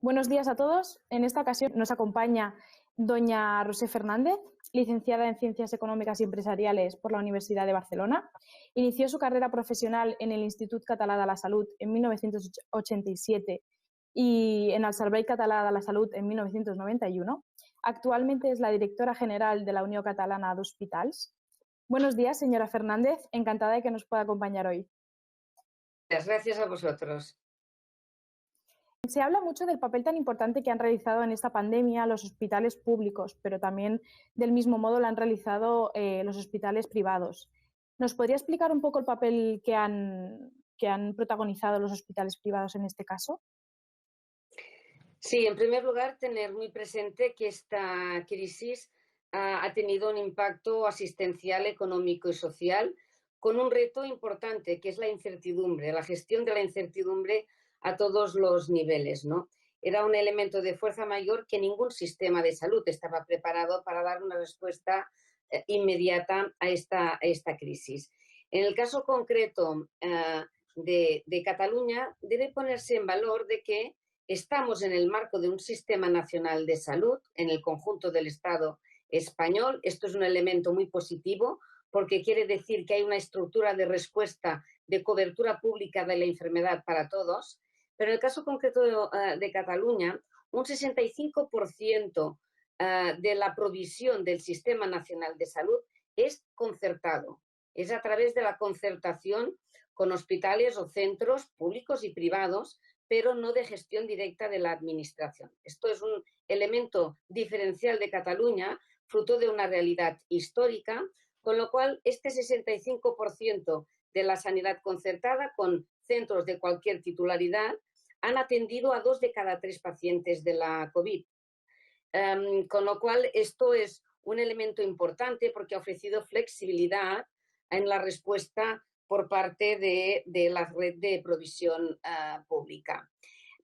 Buenos días a todos. En esta ocasión nos acompaña doña Rosé Fernández, licenciada en Ciencias Económicas y Empresariales por la Universidad de Barcelona. Inició su carrera profesional en el Institut Català de la Salut en 1987 y en el Servei Català de la Salut en 1991. Actualmente es la directora general de la Unión Catalana de Hospitals. Buenos días, señora Fernández. Encantada de que nos pueda acompañar hoy. Gracias a vosotros. Se habla mucho del papel tan importante que han realizado en esta pandemia los hospitales públicos, pero también del mismo modo lo han realizado los hospitales privados. ¿Nos podría explicar un poco el papel que han protagonizado los hospitales privados en este caso? Sí, en primer lugar, tener muy presente que esta crisis ha tenido un impacto asistencial, económico y social con un reto importante, que es la incertidumbre, la gestión de la incertidumbre a todos los niveles, ¿no? Era un elemento de fuerza mayor que ningún sistema de salud estaba preparado para dar una respuesta inmediata a esta crisis. En el caso concreto de Cataluña, debe ponerse en valor de que estamos en el marco de un sistema nacional de salud en el conjunto del Estado español. Esto es un elemento muy positivo porque quiere decir que hay una estructura de respuesta, de cobertura pública de la enfermedad para todos. Pero en el caso concreto de Cataluña, un 65% de la provisión del Sistema Nacional de Salud es concertado. Es a través de la concertación con hospitales o centros públicos y privados, pero no de gestión directa de la administración. Esto es un elemento diferencial de Cataluña, fruto de una realidad histórica, con lo cual este 65% de la sanidad concertada, con centros de cualquier titularidad, han atendido a 2 de cada 3 pacientes de la COVID. Con lo cual, esto es un elemento importante porque ha ofrecido flexibilidad en la respuesta por parte de la red de provisión pública.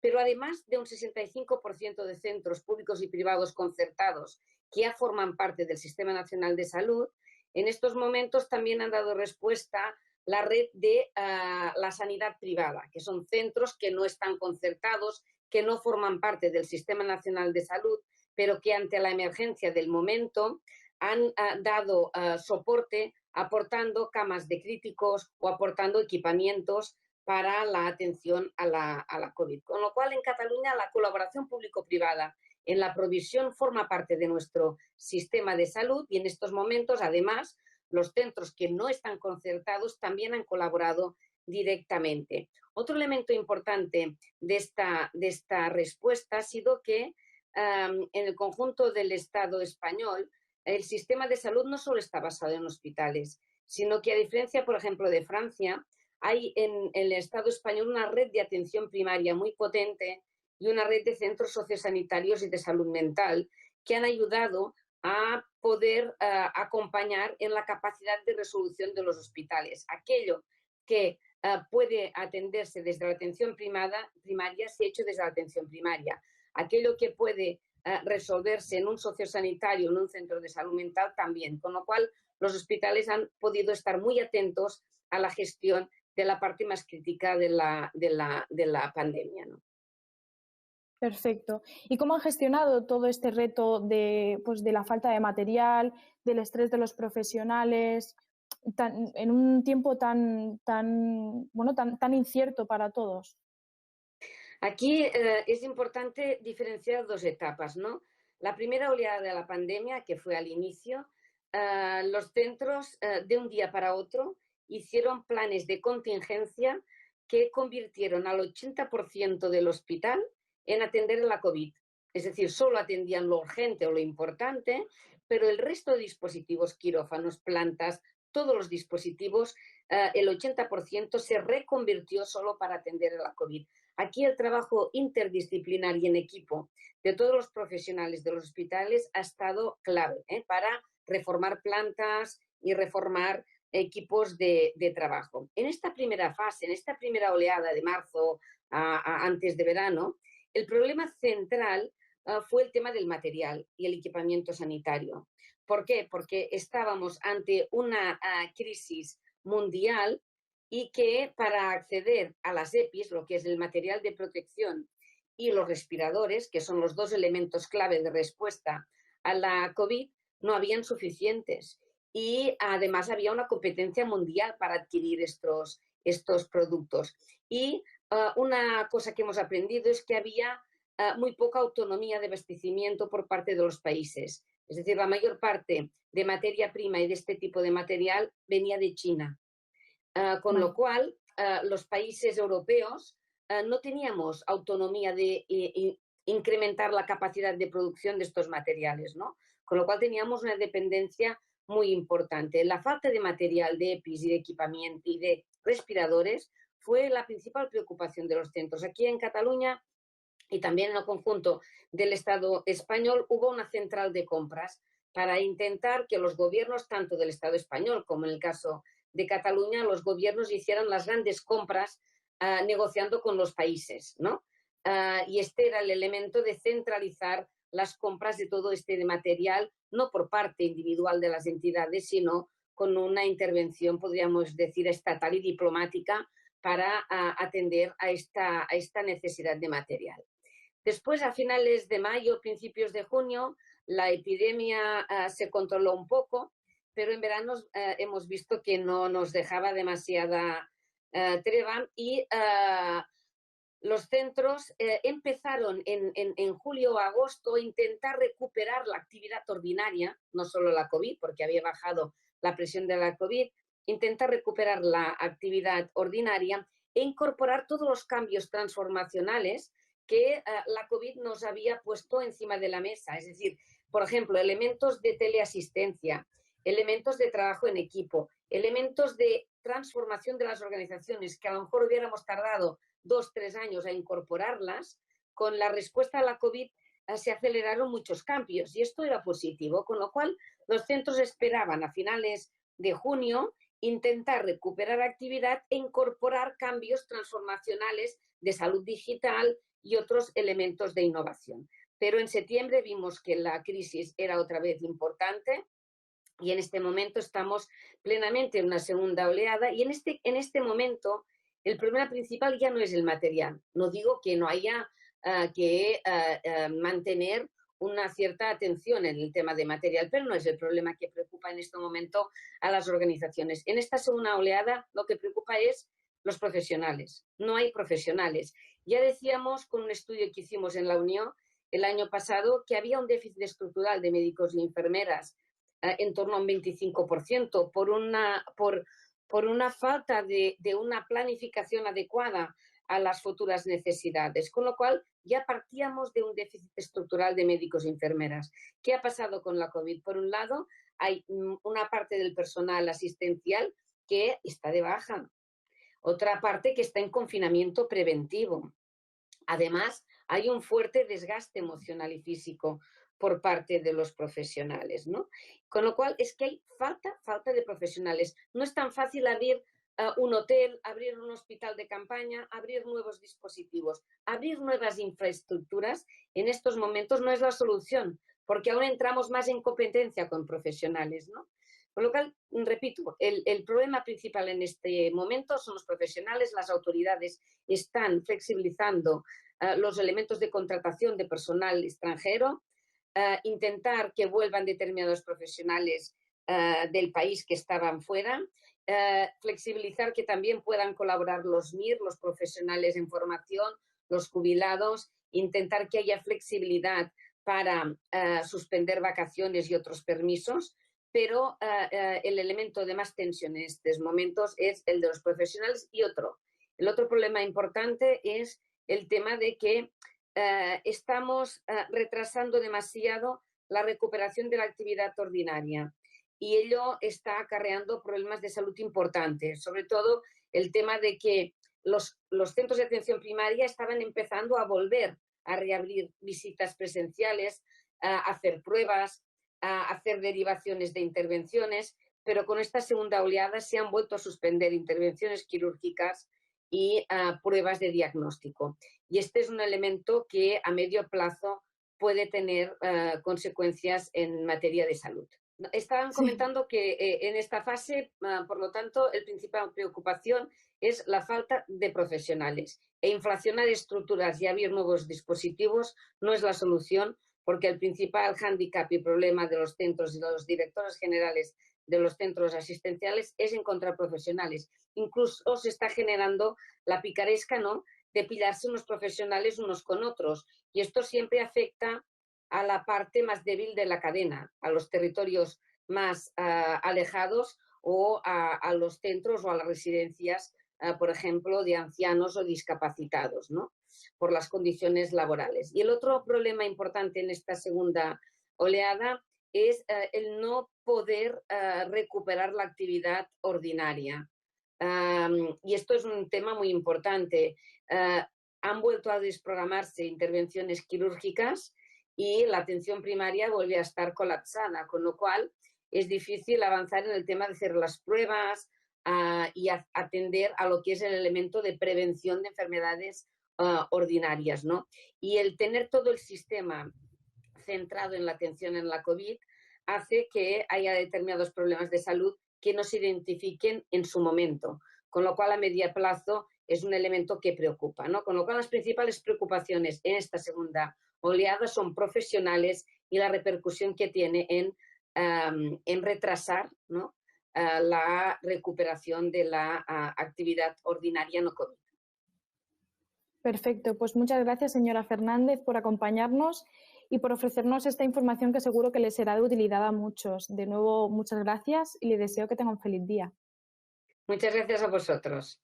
Pero además de un 65% de centros públicos y privados concertados que ya forman parte del Sistema Nacional de Salud, en estos momentos también han dado respuesta la red de la sanidad privada, que son centros que no están concertados, que no forman parte del Sistema Nacional de Salud, pero que ante la emergencia del momento han dado soporte aportando camas de críticos o aportando equipamientos para la atención a la COVID. Con lo cual, en Cataluña, la colaboración público-privada en la provisión forma parte de nuestro sistema de salud y en estos momentos, además, los centros que no están concertados también han colaborado directamente. Otro elemento importante de esta respuesta ha sido que en el conjunto del Estado español el sistema de salud no solo está basado en hospitales, sino que a diferencia, por ejemplo, de Francia, hay en el Estado español una red de atención primaria muy potente y una red de centros sociosanitarios y de salud mental que han ayudado a poder acompañar en la capacidad de resolución de los hospitales. Aquello que puede atenderse desde la atención primaria se ha hecho desde la atención primaria. Aquello que puede resolverse en un sociosanitario, en un centro de salud mental también, con lo cual los hospitales han podido estar muy atentos a la gestión de la parte más crítica de la pandemia, ¿no? Perfecto. ¿Y cómo han gestionado todo este reto de la falta de material, del estrés de los profesionales, en un tiempo tan incierto para todos? Aquí es importante diferenciar 2 etapas, ¿no? La primera oleada de la pandemia, que fue al inicio, los centros de un día para otro hicieron planes de contingencia que convirtieron al 80% del hospital en atender la COVID. Es decir, solo atendían lo urgente o lo importante, pero el resto de dispositivos, quirófanos, plantas, todos los dispositivos, el 80% se reconvirtió solo para atender la COVID. Aquí el trabajo interdisciplinar y en equipo de todos los profesionales de los hospitales ha estado clave para reformar plantas y reformar equipos de trabajo. En esta primera fase, en esta primera oleada de marzo antes de verano, el problema central fue el tema del material y el equipamiento sanitario. ¿Por qué? Porque estábamos ante una crisis mundial y que para acceder a las EPIs, lo que es el material de protección, y los respiradores, que son los dos elementos clave de respuesta a la COVID, no habían suficientes. Y además había una competencia mundial para adquirir estos productos. Y una cosa que hemos aprendido es que había muy poca autonomía de abastecimiento por parte de los países. Es decir, la mayor parte de materia prima y de este tipo de material venía de China. Con lo cual, los países europeos no teníamos autonomía de incrementar la capacidad de producción de estos materiales, ¿no? Con lo cual teníamos una dependencia muy importante. La falta de material, de EPIs y de equipamiento y de respiradores fue la principal preocupación de los centros. Aquí en Cataluña y también en el conjunto del Estado español hubo una central de compras para intentar que los gobiernos, tanto del Estado español como en el caso de Cataluña, los gobiernos hicieran las grandes compras negociando con los países, ¿no? Y este era el elemento de centralizar las compras de todo este material, no por parte individual de las entidades, sino con una intervención, podríamos decir, estatal y diplomática para atender a esta necesidad de material. Después, a finales de mayo, principios de junio, la epidemia se controló un poco, pero en verano hemos visto que no nos dejaba demasiada treva y los centros empezaron en julio o agosto a intentar recuperar la actividad ordinaria, no solo la COVID, porque había bajado la presión de la COVID, intentar recuperar la actividad ordinaria e incorporar todos los cambios transformacionales que la COVID nos había puesto encima de la mesa. Es decir, por ejemplo, elementos de teleasistencia, elementos de trabajo en equipo, elementos de transformación de las organizaciones que a lo mejor hubiéramos tardado 2 o 3 años a incorporarlas. Con la respuesta a la COVID se aceleraron muchos cambios y esto era positivo, con lo cual los centros esperaban a finales de junio intentar recuperar actividad e incorporar cambios transformacionales de salud digital y otros elementos de innovación. Pero en septiembre vimos que la crisis era otra vez importante y en este momento estamos plenamente en una segunda oleada y en este momento el problema principal ya no es el material. No digo que no haya que mantener una cierta atención en el tema de material, pero no es el problema que preocupa en este momento a las organizaciones. En esta segunda oleada lo que preocupa es los profesionales. No hay profesionales. Ya decíamos con un estudio que hicimos en la Unión el año pasado que había un déficit estructural de médicos y enfermeras en torno a un 25% por una falta de una planificación adecuada a las futuras necesidades, con lo cual ya partíamos de un déficit estructural de médicos y enfermeras. ¿Qué ha pasado con la COVID? Por un lado, hay una parte del personal asistencial que está de baja, otra parte que está en confinamiento preventivo. Además, hay un fuerte desgaste emocional y físico por parte de los profesionales, ¿no? Con lo cual es que hay falta de profesionales. No es tan fácil abrir un hotel, abrir un hospital de campaña, abrir nuevos dispositivos, abrir nuevas infraestructuras. En estos momentos no es la solución, porque aún entramos más en competencia con profesionales, ¿no? Con lo cual, repito, el problema principal en este momento son los profesionales. Las autoridades están flexibilizando los elementos de contratación de personal extranjero, intentar que vuelvan determinados profesionales del país que estaban fuera, flexibilizar que también puedan colaborar los MIR, los profesionales en formación, los jubilados, intentar que haya flexibilidad para suspender vacaciones y otros permisos, pero el elemento de más tensión en estos momentos es el de los profesionales y el otro problema importante es el tema de que estamos retrasando demasiado la recuperación de la actividad ordinaria y ello está acarreando problemas de salud importantes, sobre todo el tema de que los centros de atención primaria estaban empezando a volver a reabrir visitas presenciales, a hacer pruebas, a hacer derivaciones de intervenciones, pero con esta segunda oleada se han vuelto a suspender intervenciones quirúrgicas y pruebas de diagnóstico. Y este es un elemento que a medio plazo puede tener consecuencias en materia de salud. Estaban Sí, comentando que en esta fase, por lo tanto, el principal preocupación es la falta de profesionales. E inflacionar estructuras y abrir nuevos dispositivos no es la solución, porque el principal hándicap y problema de los centros y de los directores generales de los centros asistenciales es encontrar profesionales. Incluso se está generando la picaresca, ¿no?, de pillarse unos profesionales unos con otros. Y esto siempre afecta a la parte más débil de la cadena, a los territorios más alejados o a los centros o a las residencias, por ejemplo, de ancianos o discapacitados, ¿no?, por las condiciones laborales. Y el otro problema importante en esta segunda oleada es el no poder recuperar la actividad ordinaria. Y esto es un tema muy importante. Han vuelto a desprogramarse intervenciones quirúrgicas y la atención primaria vuelve a estar colapsada, con lo cual es difícil avanzar en el tema de hacer las pruebas y atender a lo que es el elemento de prevención de enfermedades ordinarias, ¿no? Y el tener todo el sistema centrado en la atención en la COVID hace que haya determinados problemas de salud que no se identifiquen en su momento, con lo cual a medio plazo es un elemento que preocupa, ¿no? Con lo cual las principales preocupaciones en esta segunda oleada son profesionales y la repercusión que tiene en retrasar, ¿no?, la recuperación de la actividad ordinaria no COVID. perfecto. Pues muchas gracias, señora Fernández, por acompañarnos y por ofrecernos esta información que seguro que les será de utilidad a muchos. De nuevo, muchas gracias y les deseo que tengan un feliz día. Muchas gracias a vosotros.